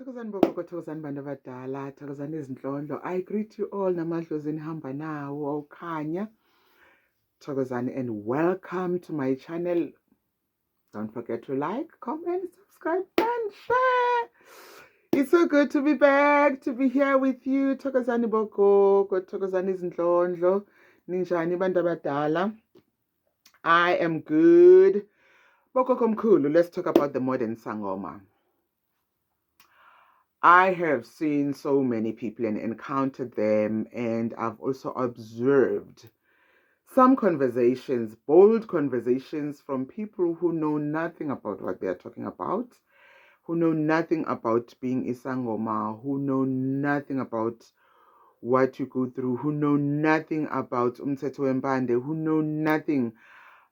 Thokozani bogogo, thokozani bantu abadala, thokozani izindlondlo. I greet you all namadlozi enihamba nawo awukhanya. Thokozani and welcome to my channel. Don't forget to like, comment, subscribe and share. It's so good to be back, to be here with you. Thokozani bogogo, thokozani izindlondlo. Ninjani bantu abadala? I am good. Bogogo mkhulu, let's talk about the modern sangoma. I have seen so many people and encountered them, and I've also observed some conversations, bold conversations from people who know nothing about what they're talking about, who know nothing about being izangoma, who know nothing about what you go through, who know nothing about mthetho, who know nothing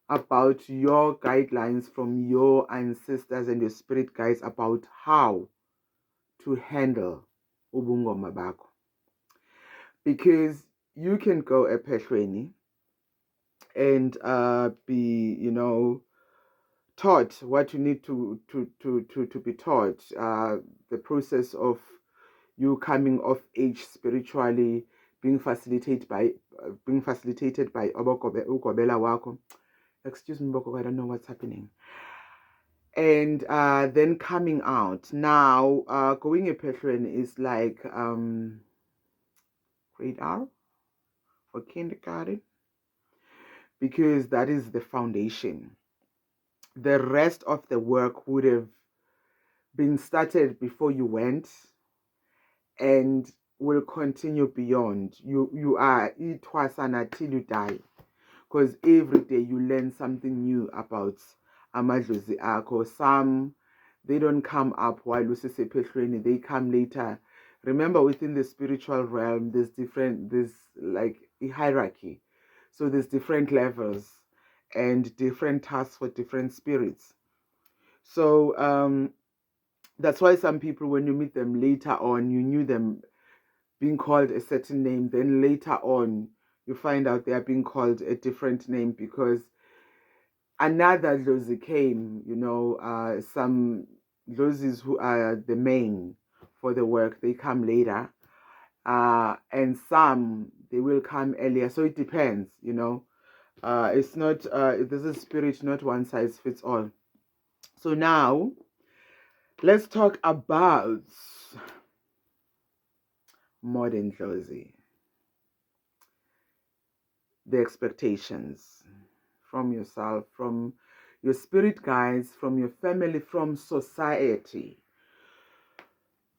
about your guidelines from your ancestors and your spirit guides about how to handle ubungoma bakho. Because you can go ephehlweni and be, taught what you need to be taught. The process of you coming of age spiritually, being facilitated by ugobela wako. Excuse me, Boko, I don't know what's happening. And then coming out. Now, going ephehlweni is like grade R for kindergarten, because that is the foundation. The rest of the work would have been started before you went and will continue beyond. You are itwasana till you die, because every day you learn something new about amadlozi akho. Some, they don't come up while usesephehlweni, they come later. Remember, within the spiritual realm, there's like a hierarchy. So there's different levels and different tasks for different spirits. So that's why some people, when you meet them later on, you knew them being called a certain name. Then later on, you find out they are being called a different name because another dlozi came, some dlozis who are the main for the work, they come later. And some, they will come earlier. So it depends, it's not, this is spirit, not one size fits all. So now, let's talk about modern dlozi. The expectations from yourself, from your spirit guides, from your family, from society.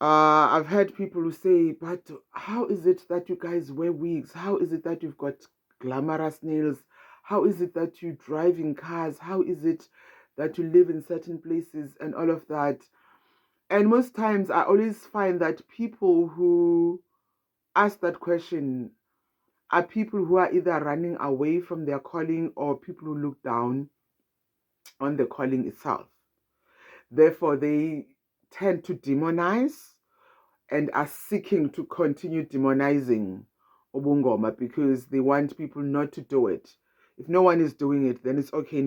I've heard people who say, but how is it that you guys wear wigs? How is it that you've got glamorous nails? How is it that you drive in cars? How is it that you live in certain places and all of that? And most times I always find that people who ask that question are people who are either running away from their calling or people who look down on the calling itself. Therefore, they tend to demonize and are seeking to continue demonizing wobungoma because they want people not to do it. If no one is doing it, then it's okay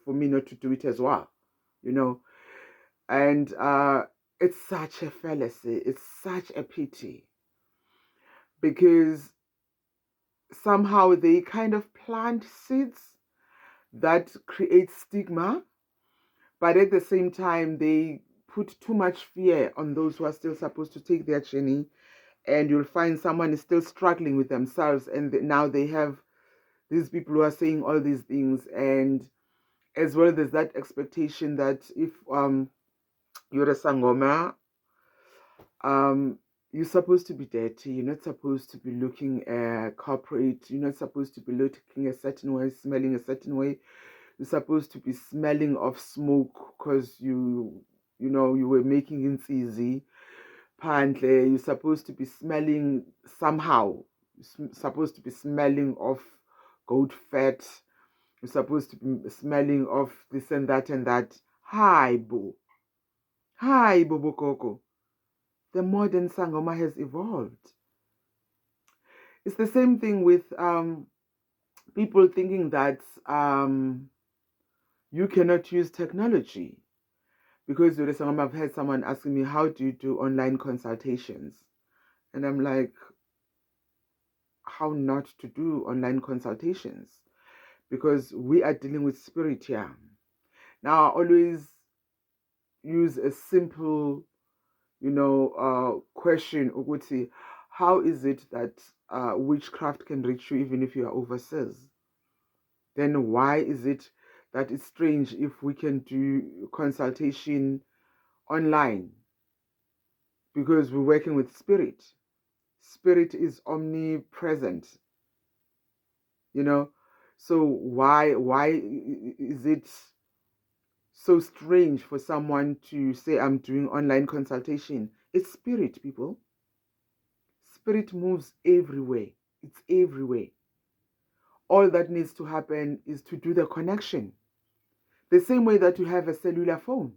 for me not to do it as well, And it's such a fallacy. It's such a pity because somehow they kind of plant seeds that create stigma, but at the same time, they put too much fear on those who are still supposed to take their journey. And you'll find someone is still struggling with themselves, and now they have these people who are saying all these things. And as well, there's that expectation that if you're a sangoma, you're supposed to be dirty. You're not supposed to be looking corporate. You're not supposed to be looking a certain way, smelling a certain way. You're supposed to be smelling of smoke because you were making it easy. Apparently, you're supposed to be smelling somehow. You're supposed to be smelling of goat fat. You're supposed to be smelling of this and that and that. Hi, boo. Hi, Bobo Coco. The modern sangoma has evolved. It's the same thing with people thinking that you cannot use technology Because with the sangoma, I've had someone asking me, how do you do online consultations? And I'm like, how not to do online consultations? Because we are dealing with spirit here. Now, I always use a simple, question, Uguti, how is it that witchcraft can reach you even if you are overseas? Then why is it that it's strange if we can do consultation online? Because we're working with spirit. Spirit is omnipresent, So why is it so strange for someone to say, I'm doing online consultation? It's spirit, people. Spirit moves everywhere. It's everywhere. All that needs to happen is to do the connection. The same way that you have a cellular phone.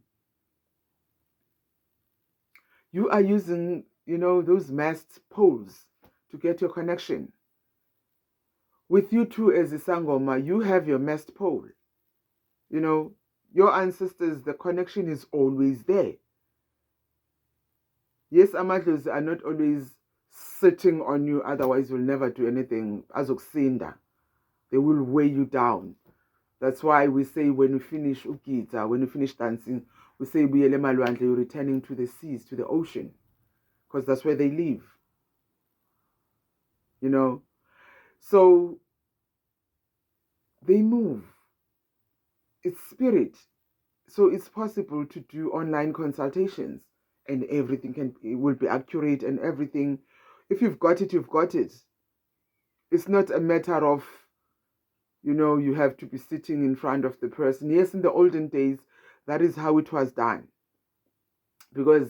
You are using, those mast poles to get your connection. With you too as a sangoma, you have your mast pole. Your ancestors, the connection is always there. Yes, amadlozi are not always sitting on you, otherwise you'll never do anything. Azokusinda. They will weigh you down. That's why we say when we finish ukita, when we finish dancing, we say you're returning to the seas, to the ocean, because that's where they live. So they move. It's spirit. So it's possible to do online consultations, and everything it will be accurate and everything. If you've got it, you've got it. It's not a matter of, you have to be sitting in front of the person. Yes, in the olden days, that is how it was done, because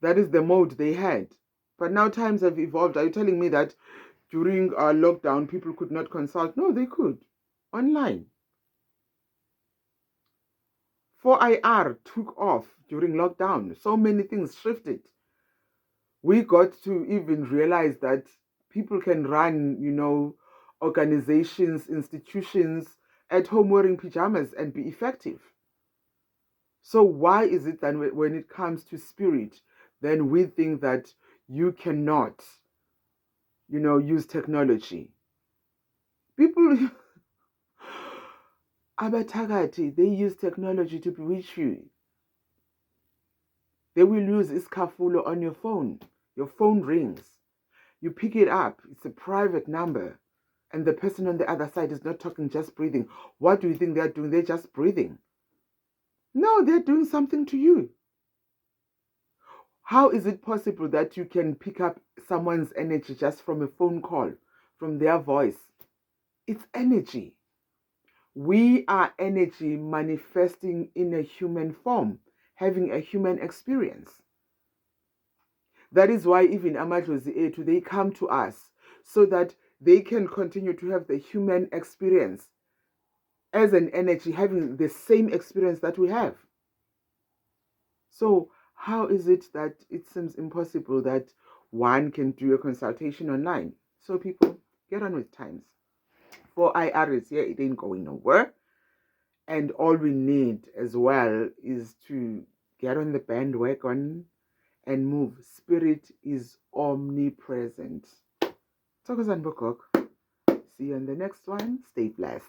that is the mode they had. But now times have evolved. Are you telling me that during lockdown, people could not consult? No, they could. Online. 4IR took off during lockdown. So many things shifted. We got to even realize that people can run, organizations, institutions at home wearing pajamas and be effective. So why is it that when it comes to spirit, then we think that you cannot, use technology? People, abathakathi, they use technology to bewitch you. They will use iskafulo on your phone. Your phone rings. You pick it up. It's a private number. And the person on the other side is not talking, just breathing. What do you think they're doing? They're just breathing. No, they're doing something to you. How is it possible that you can pick up someone's energy just from a phone call, from their voice? It's energy. We are energy manifesting in a human form, having a human experience. That is why even amadlozi ethu, they come to us so that they can continue to have the human experience as an energy, having the same experience that we have. So how is it that it seems impossible that one can do a consultation online? So people, get on with times. 4IR is here, it ain't going nowhere. And all we need as well is to get on the bandwagon and move. Spirit is omnipresent. See you on the next one. Stay blessed.